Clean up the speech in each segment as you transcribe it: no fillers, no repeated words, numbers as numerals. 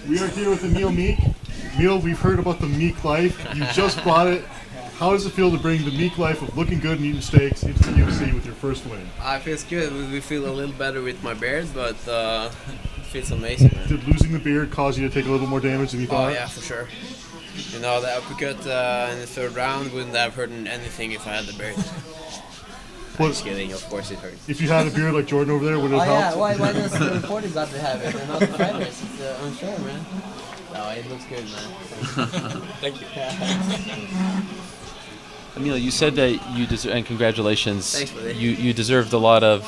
We are here with Emil Meek. Emil, we've heard about the Meek life. You just bought it. How does it feel to bring the Meek life of looking good and eating steaks into the UFC with your first win? It feels good. We feel a little better with my beard, but it feels amazing, man. Did losing the beard cause you to take a little more damage than you thought? Oh, yeah, for sure. You know, the uppercut in the third round wouldn't have hurt anything if I had the beard. I'm just kidding, of course it hurts. If you had a beard like Jordan over there, would it have helped? Why does the reporters have to have it and not the fighters? It's unsure, man. No, it looks good, man. Thank you. Emil, you said that you deserve, and congratulations. Thanks, buddy. You deserved a lot of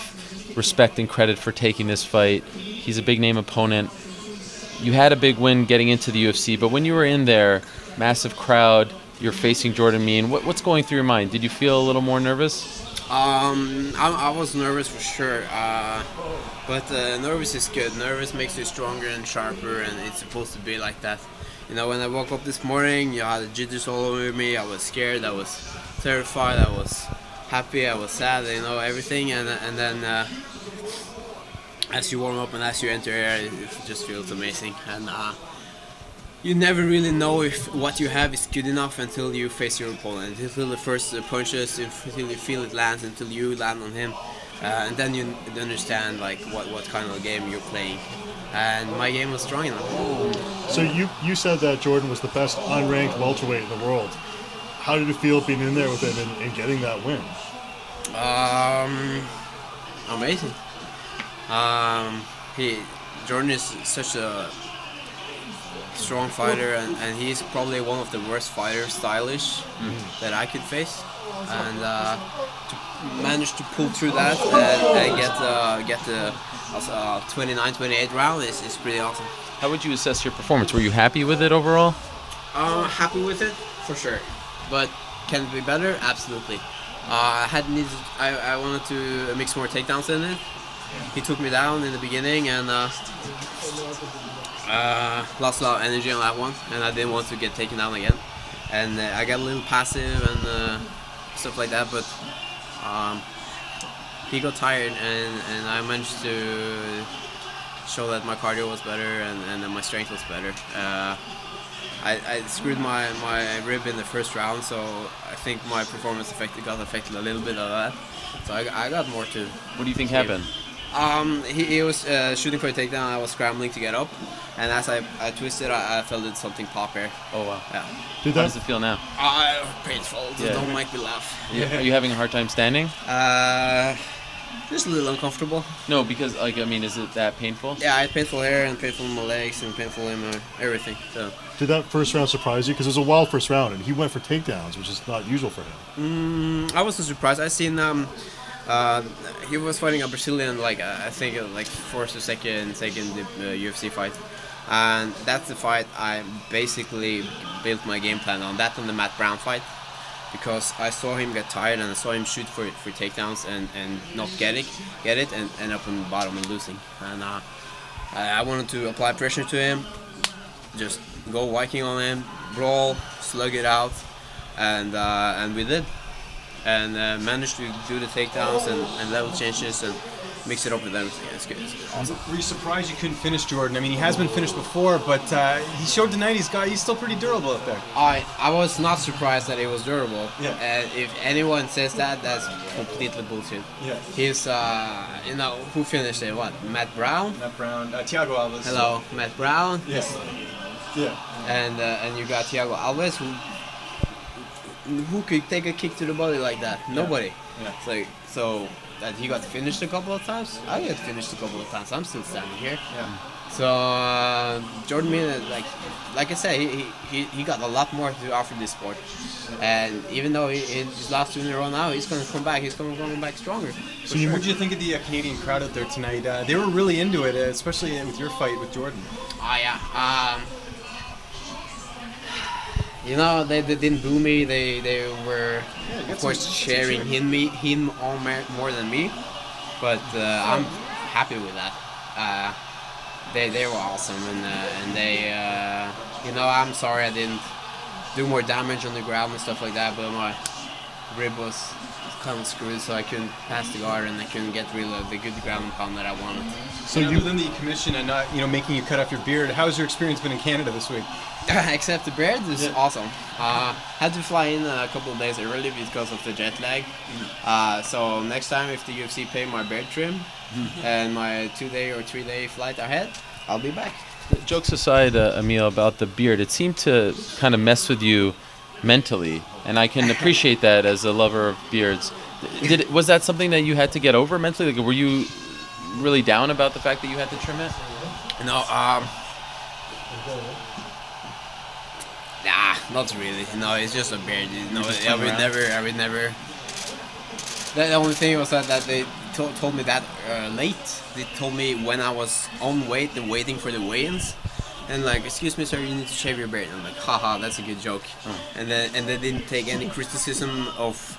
respect and credit for taking this fight. He's a big name opponent. You had a big win getting into the UFC, but when you were in there, massive crowd, you're facing Jordan Mean. What's going through your mind? Did you feel a little more nervous? I was nervous for sure, but nervous is good. Nervous makes you stronger and sharper, and it's supposed to be like that. You know, when I woke up this morning, you had the jitters all over me. I was scared, I was terrified, I was happy, I was sad, you know, everything. And then as you warm up and as you enter here, it just feels amazing. And you never really know if what you have is good enough until you face your opponent, until the first punches, until you feel it lands, until you land on him, and then you understand like what kind of game you're playing. And my game was strong enough. So you said that Jordan was the best unranked welterweight in the world. How did it feel being in there with him and getting that win? Amazing. Jordan is such a strong fighter, and he's probably one of the worst fighters, stylish, that I could face. And to manage to pull through that and get the 29-28 round is pretty awesome. How would you assess your performance? Were you happy with it overall? Happy with it for sure, but can it be better? Absolutely. I wanted to mix more takedowns in it. He took me down in the beginning and lost a lot of energy on that one, and I didn't want to get taken down again. And I got a little passive and stuff like that, but he got tired, and I managed to show that my cardio was better and that my strength was better. I screwed my rib in the first round, so I think my performance got affected a little bit of that. So I got more to. What do you think happened? He was shooting for a takedown. I was scrambling to get up, and as I twisted, I felt something pop here. Oh wow! Yeah. How does it feel now? Painful. Yeah. Don't make me laugh. Yeah. Are you having a hard time standing? Just a little uncomfortable. No, because is it that painful? Yeah, it's painful here and painful in my legs and painful in my everything. So. Did that first round surprise you? Because it was a wild first round, and he went for takedowns, which is not usual for him. I wasn't surprised. I seen he was fighting a Brazilian, I think first or second UFC fight, and that's the fight I basically built my game plan on. That and the Matt Brown fight, because I saw him get tired and I saw him shoot for takedowns and not get it and end up on the bottom and losing. And I wanted to apply pressure to him, just go Viking on him, brawl, slug it out, and we did. And managed to do the takedowns and level changes and mix it up with everything. It's good. It's awesome. Were you surprised you couldn't finish Jordan? I mean, he has been finished before, but he showed tonight he's still pretty durable up there. I was not surprised that he was durable. Yeah. If anyone says that, that's completely bullshit. Yeah. He's who finished it? What? Matt Brown? Matt Brown, Thiago Alves. Hello, Matt Brown. Yes. Yeah. And you got Thiago Alves, who could take a kick to the body like that? Nobody. Yeah. It's like, so that he got finished a couple of times. I got finished a couple of times. I'm still standing here. Yeah. So Jordan Mean, like I said, he got a lot more to offer this sport. And even though he's lost 2 in a row now, he's going to come back. He's going to come back stronger. So what did you think of the Canadian crowd out there tonight? They were really into it, especially with your fight with Jordan. Yeah. You know, they didn't boo me. They were, of course, cheering him on more than me. But I'm happy with that. They were awesome, and they, I'm sorry I didn't do more damage on the ground and stuff like that. But my rib was kind of screwed, so I couldn't pass the guard and I couldn't get really the good ground and pound that I wanted. So Other than the commission and not, making you cut off your beard, how's your experience been in Canada this week? Except the beard is awesome. Had to fly in a couple of days early because of the jet lag. So next time, if the UFC pay my beard trim and my 2-day or 3-day flight ahead, I'll be back. Jokes aside, Emil, about the beard, it seemed to kind of mess with you mentally, and I can appreciate that as a lover of beards. Was that something that you had to get over mentally? Like, were you really down about the fact that you had to trim it? No, nah, not really. No, it's just a beard. I would never. The only thing was that they told me that late. They told me when I was on weight and waiting for the weigh-ins, and like, excuse me, sir, you need to shave your beard. And I'm like, haha, that's a good joke. And they didn't take any criticism of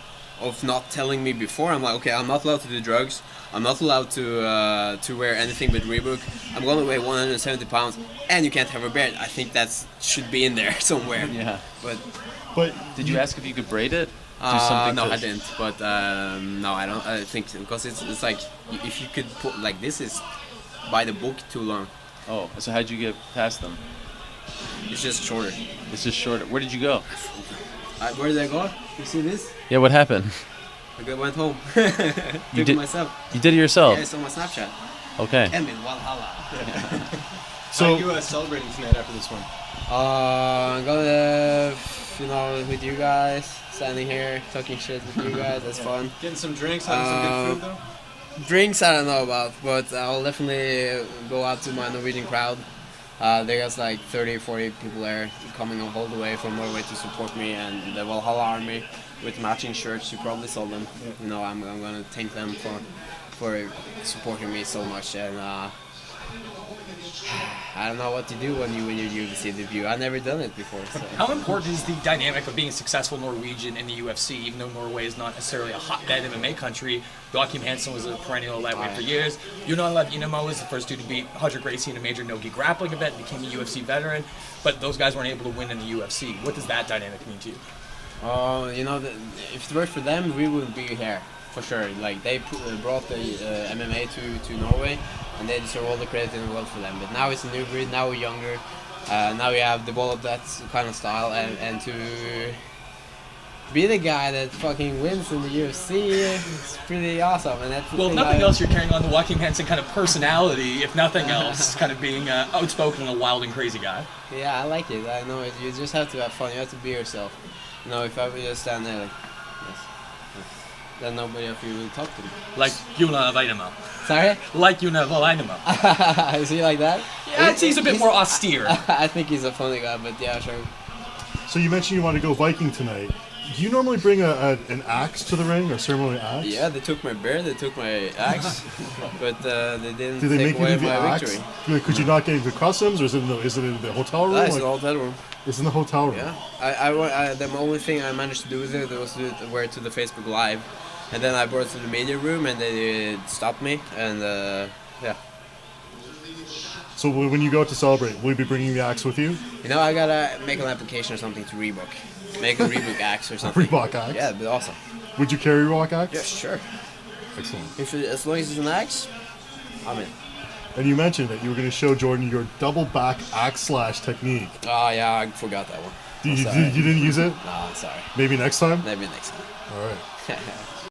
not telling me before. I'm like, okay, I'm not allowed to do drugs. I'm not allowed to wear anything but Reebok. I'm gonna weigh 170 pounds, and you can't have a beard. I think that should be in there somewhere. Yeah. But Did you ask if you could braid it? Do no, to- I didn't. But no, I don't. I think because it's like if you could put like this is by the book too long. Oh, so how'd you get past them? It's just shorter. It's just shorter. Where did you go? Where did I go? You see this? Yeah, what happened? I went home. You Took did- it myself. You did it yourself? Yeah, it's on my Snapchat. Okay. Emil, Valhalla. How are you celebrating tonight after this one? I'm gonna, with you guys, standing here, talking shit with you guys. That's fun. Getting some drinks, having some good food though? Drinks I don't know about, but I'll definitely go out to my Norwegian crowd. There's like 30, 40 people there coming all the way from Norway to support me, and the Valhalla army with matching shirts. You probably saw them. I'm gonna thank them for supporting me so much, and I don't know what to do when you win your UFC debut. I've never done it before. So. How important is the dynamic of being a successful Norwegian in the UFC, even though Norway is not necessarily a hotbed MMA country? Joachim Hansen was a perennial lightweight for years. Yunarlev Inamo was the first dude to beat Hodger Gracie in a major no-gi grappling event, became a UFC veteran, but those guys weren't able to win in the UFC. What does that dynamic mean to you? If it weren't for them, we wouldn't be here, for sure. Like, they brought the MMA to Norway, and they deserve all the credit in the world for them. But now it's a new breed, now we're younger, now we have developed that kind of style, and to be the guy that fucking wins in the UFC is pretty awesome. And that's the Well, if thing nothing else, you're carrying on the Joachim Hansen kind of personality, if nothing else, kind of being outspoken and a wild and crazy guy. Yeah, I like it. I know it. You just have to have fun. You have to be yourself. If I would just stand there like, yes, then nobody of you will talk to me. Like Yuna Vainamo. Sorry? Like Yuna Vainamo. Is he like that? Yeah, he's a bit more austere. I think he's a funny guy, but yeah, sure. So you mentioned you want to go Viking tonight. Do you normally bring an axe to the ring, or ceremonial axe? Yeah, they took my bear, they took my axe, but they didn't Do they take make you away leave the my axe? victory. Could you not get into customs, or is it in the hotel room? That's Like, the hotel room. it's in the hotel room. Yeah, the only thing I managed to do with it was to wear it to the Facebook Live, and then I brought it to the media room, and they stopped me, and yeah. So when you go out to celebrate, will you be bringing the axe with you? I gotta make an application or something to Reebok. Make a Reebok axe or something. Reebok axe? Yeah, it'd be awesome. Would you carry a rock axe? Yeah, sure. Excellent. As long as it's an axe, I'm in. And you mentioned that you were going to show Jordan your double back axe slash technique. Oh, yeah, I forgot that one. You sorry. didn't use it? No, I'm sorry. Maybe next time? Maybe next time. All right.